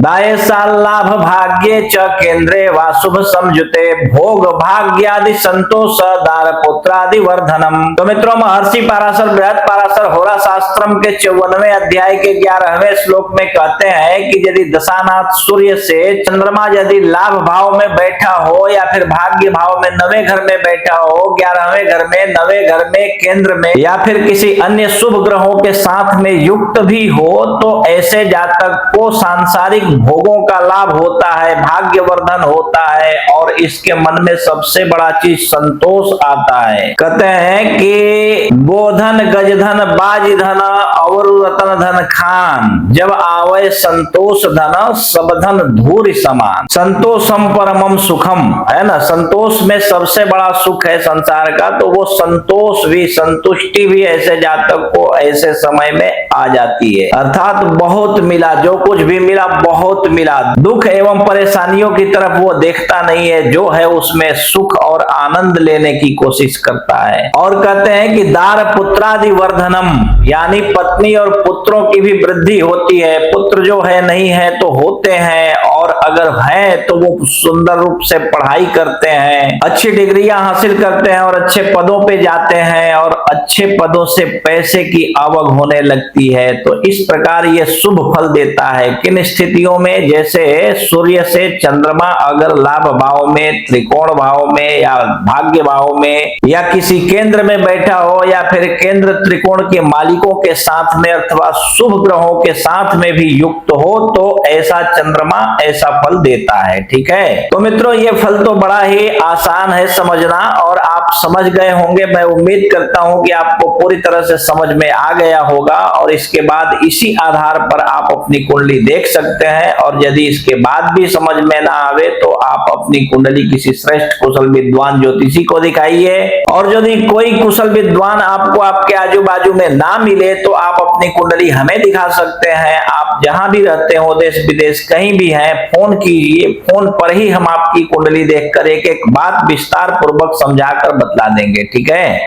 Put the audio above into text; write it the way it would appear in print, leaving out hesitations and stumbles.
दायेसा लाभ भाग्ये च केंद्रे वा शुभ समझुते भोग भाग्यादि संतोष दार पुत्रादि वर्धनम। तो मित्रों, महर्षि पाराशर बृहद पाराशर होरा शास्त्रम के 54वें अध्याय के 11वें श्लोक में कहते हैं कि यदि दशानाथ सूर्य से चंद्रमा यदि लाभ भाव में बैठा हो या फिर भाग्य भाव में 9वें घर में बैठा हो, 11वें घर में, 9वें घर में, केंद्र में या फिर किसी अन्य शुभ ग्रहों के साथ में युक्त भी हो, तो ऐसे जातक को सांसारिक भोगों का लाभ होता है, भाग्यवर्धन होता है और इसके मन में सबसे बड़ा चीज संतोष आता है। कहते हैं कि गोधन गजधन बाजधन और रतन धन खान, जब आवे संतोष धन सब धन धूरि समान। संतोषम परमम सुखम, है ना, संतोष में सबसे बड़ा सुख है संसार का। तो वो संतोष भी, संतुष्टि भी ऐसे जातक को ऐसे समय में आ जाती है। अर्थात बहुत मिला, जो कुछ भी मिला बहुत मिला, दुख एवं परेशानियों की तरफ वो देखता नहीं है, जो है उसमें सुख और आनंद लेने की कोशिश करता है। और कहते हैं कि दार पुत्रादि वर्धनम, यानी पत्नी और पुत्रों की भी वृद्धि होती है। पुत्र जो है नहीं है तो होते हैं, और अगर है तो वो सुंदर रूप से पढ़ाई करते हैं, अच्छी डिग्रियां हासिल करते हैं और अच्छे पदों पे जाते हैं और अच्छे पदों से पैसे की आवक होने लगती है। तो इस प्रकार ये शुभ फल देता है। किन स्थितियों में? जैसे सूर्य से चंद्रमा अगर लाभ भाव में, त्रिकोण भाव में या भाग्य भाव में या किसी केंद्र में बैठा हो या फिर केंद्र त्रिकोण के मालिकों के साथ में अथवा शुभ ग्रहों के साथ में भी युक्त हो, तो ऐसा चंद्रमा ऐसा फल देता है। ठीक है, तो मित्रों ये फल तो बड़ा ही आसान है समझना और आप समझ गए होंगे। मैं उम्मीद करता हूं कि आपको पूरी तरह से समझ में आ गया होगा और इसके बाद इसी आधार पर आप अपनी कुंडली देख सकते हैं। और यदि इसके बाद भी समझ में ना आवे तो आप अपनी कुंडली किसी श्रेष्ठ कुशल विद्वान ज्योतिषी को दिखाइए। और यदि कोई कुशल विद्वान आपको आपके आजू बाजू में ना मिले तो आप अपनी कुंडली हमें दिखा सकते हैं। आप जहां भी रहते हो, देश विदेश कहीं भी हैं, फोन कीजिए। फोन पर ही हम आपकी कुंडली देखकर एक एक बात विस्तार पूर्वक समझाकर बतला देंगे। ठीक है।